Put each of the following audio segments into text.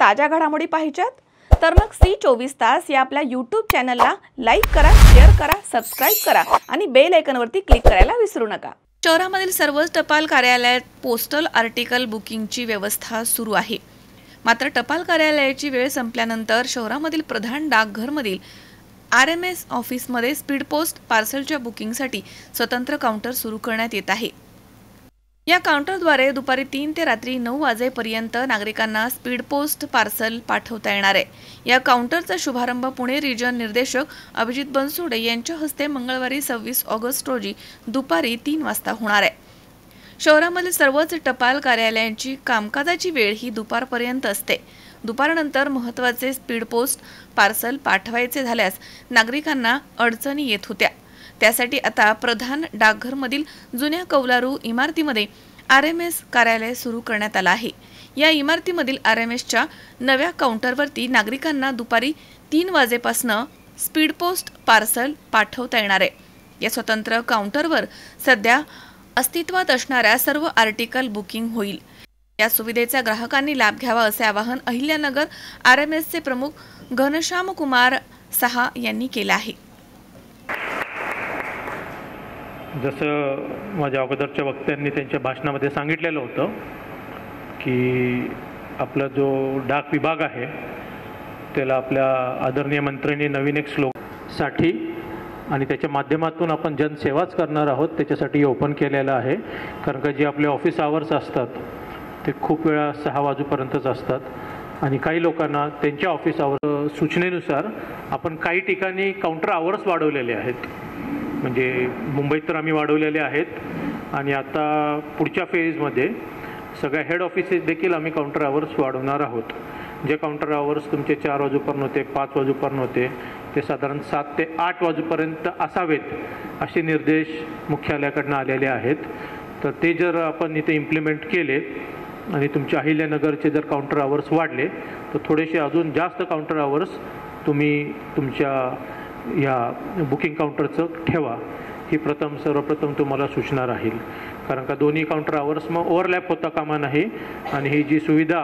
ताज्या घडामोडी पाहिजेत तर मग C24 या आपल्या YouTube चॅनलला लाईक करा, शेअर करा, सबस्क्राइब करा आणि बेल आयकॉनवरती क्लिक करायला विसरू नका। शहरामधील सर्वच टपाल कार्यालयात पोस्टल आर्टिकल बुकिंगची व्यवस्था सुरू आहे। मात्र टपाल कार्यालयाची वेळ संपल्यानंतर शहरामधील प्रधान डाकघरमधील RMS ऑफिसमध्ये स्पीड पोस्ट पार्सलच्या बुकिंगसाठी स्वतंत्र काउंटर सुरू करण्यात येत आहे। या काउंटरद्वारे दुपारी 3 ते रात्री 9 वाजेपर्यंत नागरिकांना स्पीड पोस्ट पार्सल पाठवता येणार आहे। या काउंटरचा शुभारंभ पुणे रिजन निर्देशक अभिजित बनसोडे यांच्या हस्ते मंगळवारी 26 ऑगस्ट रोजी दुपारी 3 वाजता होणार आहे। शहरामधील सर्वच टपाल कार्यालयांची कामकाजाची वेळ ही दुपारपर्यंत असते। दुपारनंतर महत्त्वाचे स्पीड पोस्ट पार्सल पाठवायचे झाल्यास नागरिकांना अडचणी येत होत्या। त्यासाठी आता प्रधान डाकघरमधील जुन्या कौलारू इमारतीमध्ये RMS कार्यालय सुरू करण्यात आलं आहे। या इमारतीमधील RMSच्या नव्या काउंटरवरती नागरिकांना दुपारी 3 वाजेपासून स्पीड पोस्ट पार्सल पाठवता येणार आहे। या स्वतंत्र काउंटरवर सध्या अस्तित्वात असणाऱ्या सर्व आर्टिकल बुकिंग होईल। या सुविधेचा ग्राहकांनी लाभ घ्यावा असे आवाहन अहिल्यानगर RMSचे प्रमुख घनश्याम कुमार साहा यांनी केले आहे। जसं माझ्या अगोदरच्या वक्त्यांनी त्यांच्या भाषणामध्ये सांगितलेलं होतं की आपला जो डाक विभाग आहे त्याला आपल्या आदरणीय मंत्र्यांनी नवीन एक साठी आणि त्याच्या माध्यमातून आपण जनसेवाच करणार आहोत त्याच्यासाठी ओपन केलेलं आहे। कारण का जे आपले ऑफिस आवर्स असतात ते खूप वेळा 6 वाजेपर्यंतच असतात आणि काही लोकांना त्यांच्या ऑफिस आवर सूचनेनुसार आपण काही ठिकाणी काउंटर आवर्स वाढवलेले आहेत। म्हणजे मुंबईत तर आम्ही वाढवलेले आहेत आणि आता पुढच्या फेजमध्ये सगळ्या हेड ऑफिसेस देखील आम्ही काउंटर आवर्स वाढवणार आहोत। जे काउंटर आवर्स तुमचे 4 वाजेपर्यंत होते, 5 वाजेपर्यंत होते, ते साधारण 7 ते 8 वाजेपर्यंत असावेत असे निर्देश मुख्यालयाकडून आलेले आहेत। तर ते जर आपण इथे इम्प्लिमेंट केले आणि तुमच्या अहिल्यानगरचे जर काउंटर आवर्स वाढले तर थोडेसे अजून जास्त काउंटर आवर्स तुम्ही तुमच्या या बुकिंग काउंटरचं ठेवा ही सर्वप्रथम तुम्हाला सूचना राहील। कारण का दोन्ही काउंटर आवर्स मग ओव्हरलॅप होता कामा नये आणि ही जी सुविधा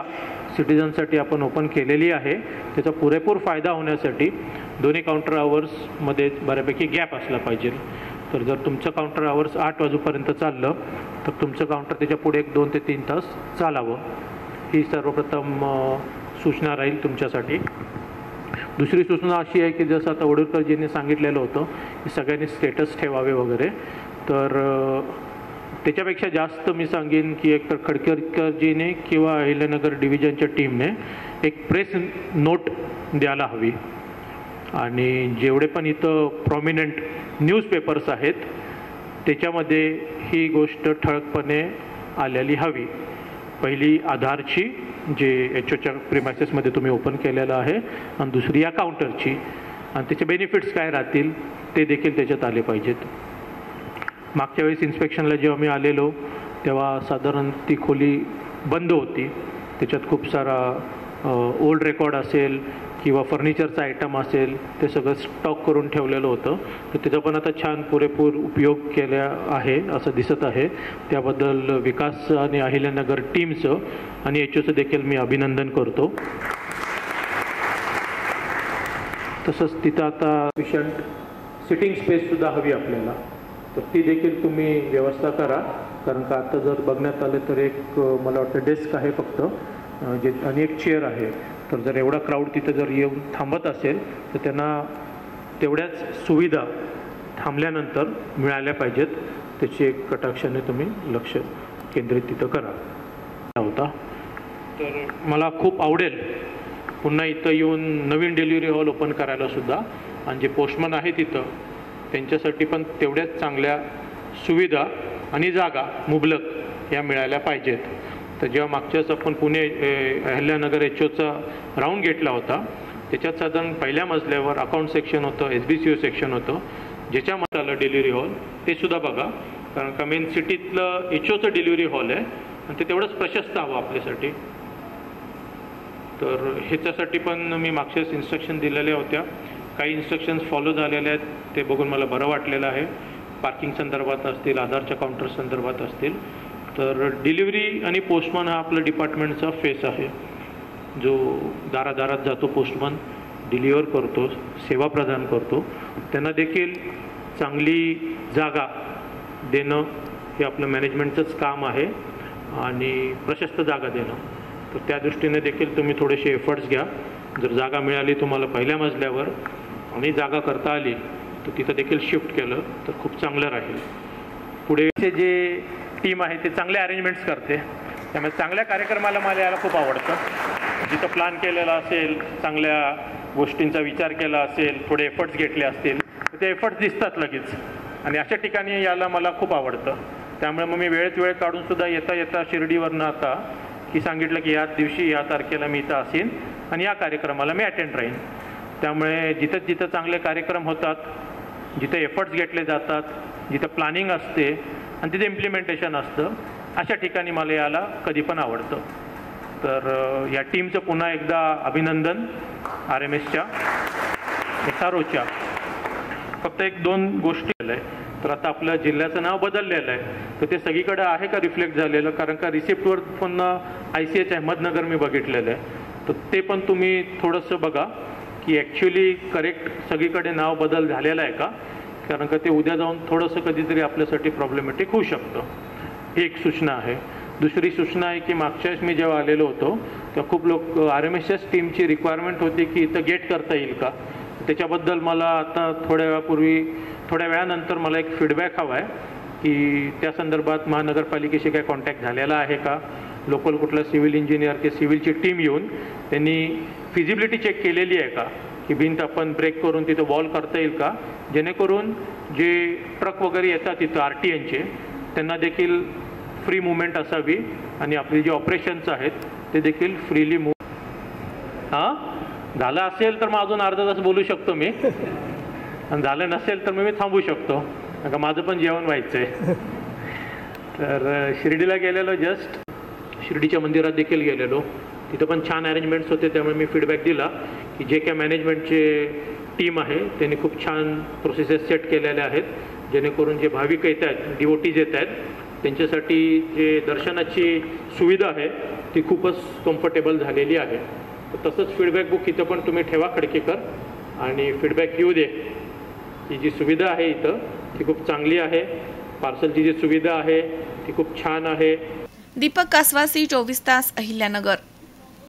सिटीजनसाठी आपण ओपन केलेली आहे त्याचा पुरेपूर फायदा होण्यासाठी दोन्ही काउंटर आवर्समध्ये बऱ्यापैकी गॅप असला पाहिजे। तर जर तुमचं काउंटर आवर्स 8 वाजेपर्यंत चाललं तर तुमचं काउंटर त्याच्या पुढे 2 ते 3 तास चालावं ही सर्वप्रथम सूचना राहील तुमच्यासाठी। दुसरी सूचना अशी आहे की जसं आता वडूरकरजींनी सांगितलेलं होतं की सगळ्यांनी स्टेटस ठेवावे वगैरे, तर त्याच्यापेक्षा जास्त मी सांगेन की एकतर खडकेकरजीने किंवा अहिल्यानगर डिव्हिजनच्या टीमने एक प्रेस नोट द्यायला हवी आणि जेवढे पण इथं प्रॉमिनंट न्यूजपेपर्स आहेत त्याच्यामध्ये ही गोष्ट ठळकपणे आलेली हवी। पहिली आधारची जे HOच्या प्रिमायसेसमध्ये तुम्ही ओपन केलेलं आहे आणि दुसरी या काउंटरची आणि त्याचे बेनिफिट्स काय राहतील ते देखील त्याच्यात आले पाहिजेत। मागच्या वेळेस इन्स्पेक्शनला जेव्हा मी आलेलो तेव्हा साधारण ती खोली बंद होती, त्याच्यात खूप सारा ओल्ड रेकॉर्ड असेल किंवा फर्निचरचा आयटम असेल ते सगळं स्टॉक करून ठेवलेलं होतं। तर त्याचा पण आता छान पुरेपूर उपयोग केला आहे असं दिसत आहे। त्याबद्दल विकास आणि अहिल्यानगर टीमचं आणि HOचं देखील मी अभिनंदन करतो। तसंच तिथं आता एफिशियंट सिटिंग स्पेससुद्धा हवी आपल्याला, तर ती देखील तुम्ही व्यवस्था करा। कारण का आता जर बघण्यात आलं तर एक मला वाटतं डेस्क आहे फक्त जे आणि एक चेअर आहे। तर जर एवढा क्राऊड तिथं जर येऊन थांबत असेल तर त्यांना तेवढ्याच सुविधा थांबल्यानंतर मिळाल्या पाहिजेत, त्याची एक कटाक्षाने तुम्ही लक्ष केंद्रित तिथं करा होता। तर मला खूप आवडेल पुन्हा इथं येऊन नवीन डिलिव्हरी हॉल ओपन करायला सुद्धा आणि जे पोस्टमन आहे तिथं त्यांच्यासाठी पण तेवढ्याच चांगल्या सुविधा आणि जागा मुबलक या मिळाल्या पाहिजेत। तर जेव्हा मागच्याच आपण पुणे अहिल्यानगर HOचा राऊंड घेतला होता त्याच्यात साधारण पहिल्या मजल्यावर अकाउंट सेक्शन होतं, SBCO सेक्शन होतं, ज्याच्यामध्ये आलं डिलिव्हरी हॉल ते सुद्धा बघा। कारण का मेन सिटीतलं HOचं डिलिव्हरी हॉल आहे आणि ते तेवढंच प्रशस्त हवं आपल्यासाठी। तर ह्याच्यासाठी पण मी मागच्याच इन्स्ट्रक्शन दिलेल्या होत्या, काही इन्स्ट्रक्शन्स फॉलो झालेले आहेत ते बघून मला बरं वाटलेलं आहे। पार्किंग संदर्भात असतील, आधारच्या काउंटर संदर्भात असतील, तर डिलिव्हरी आणि पोस्टमन हा आपलं डिपार्टमेंटचा फेस आहे। जो दारादारात जातो पोस्टमन, डिलिव्हर करतो, सेवा प्रदान करतो, त्यांना देखील चांगली जागा देणं हे आपलं मॅनेजमेंटचंच काम आहे आणि प्रशस्त जागा देणं. तर त्या दृष्टीने देखील तुम्ही थोडेसे एफर्ट्स घ्या. जर जागा मिळाली तुम्हाला पहिल्या मजल्यावर आणि जागा करता आली तर तिथं देखील शिफ्ट केलं तर खूप चांगलं राहील. पुढेचे जे टीम आहे ते चांगले अरेंजमेंट्स करते, त्यामुळे चांगल्या कार्यक्रमाला मला यायला खूप आवडतं. जिथं प्लॅन केलेला असेल, चांगल्या गोष्टींचा विचार केला असेल, थोडे एफर्ट्स घेतले असतील तर ते एफर्ट्स दिसतात लगेच आणि अशा ठिकाणी यायला मला खूप आवडतं. त्यामुळे मग मी वेळेत वेळ काढूनसुद्धा येता शिर्डीवरनं आता की सांगितलं की याच दिवशी या तारखेला मी इथं असेन आणि या कार्यक्रमाला मी अटेंड राहीन. त्यामुळे जिथं चांगले कार्यक्रम होतात, जिथे एफर्ट्स घेतले जातात, जिथं प्लॅनिंग असते आणि तिथे इम्प्लिमेंटेशन असतं, अशा ठिकाणी मला यायला कधी पण आवडतं. तर या टीमचं पुन्हा एकदा अभिनंदन. RMSच्या SROच्या फक्त 1-2 गोष्टी आहे. तर आता आपल्या जिल्ह्याचं नाव बदललेलं आहे, तर ते सगळीकडे आहे का रिफ्लेक्ट झालेलं? कारण का रिसिप्टवर पण ICH अहमदनगर मी बघितलेलं आहे. तर ते पण तुम्ही थोडंसं बघा की ॲक्च्युली करेक्ट सगळीकडे नाव बदल झालेला आहे का, कारण का ते उद्या जाऊन थोडंसं कधीतरी आपल्यासाठी प्रॉब्लेमॅटिक होऊ शकतं. ही एक सूचना आहे. दुसरी सूचना आहे की मागच्या वेळेस मी जेव्हा आलेलो होतो तेव्हा खूप लोक RMSच्याच टीमची रिक्वायरमेंट होती की इथं गेट करता येईल का. त्याच्याबद्दल मला आता थोड्या वेळानंतर मला एक फीडबॅक हवा आहे की त्या संदर्भात महानगरपालिकेशी काय कॉन्टॅक्ट झालेला आहे का, लोकल कुठला सिव्हिल इंजिनियर की सिव्हिलची टीम येऊन त्यांनी फिजिबिलिटी चेक केलेली आहे का की भिंत आपण ब्रेक करून तिथं वॉल करता येईल का, जेणेकरून जे ट्रक वगैरे येतात तिथं RTNचे त्यांना देखील फ्री मुवमेंट असावी आणि आपली जे ऑपरेशन्स आहेत ते देखील फ्रीली झालं असेल तर मग अजून अर्धा तास बोलू शकतो मी, आणि झालं नसेल तर मग मी थांबू शकतो, कारण माझं पण जेवण व्हायचं आहे. तर शिर्डीला गेलेलो, जस्ट शिर्डीच्या मंदिरात देखील गेलेलो, तिथं पण छान अरेंजमेंट्स होते. त्यामुळे मी फीडबॅक दिला की जे काय मॅनेजमेंटचे टीम आहे त्यांनी खूप छान प्रोसेसेस सेट केलेल्या आहेत, जेणेकरून जे भाविक येत आहेत, डिवोटीज येत आहेत, त्यांच्यासाठी जे दर्शनाची सुविधा आहे ती खूपच कम्फर्टेबल झालेली आहे. तसंच फीडबॅक बुक इथं पण तुम्ही ठेवा खडकेकर, आणि फीडबॅक येऊ दे की जी सुविधा आहे इथं ती खूप चांगली आहे, पार्सलची जी सुविधा आहे ती खूप छान आहे. दीपक कासवासी, 24 तास, अहिल्यानगर.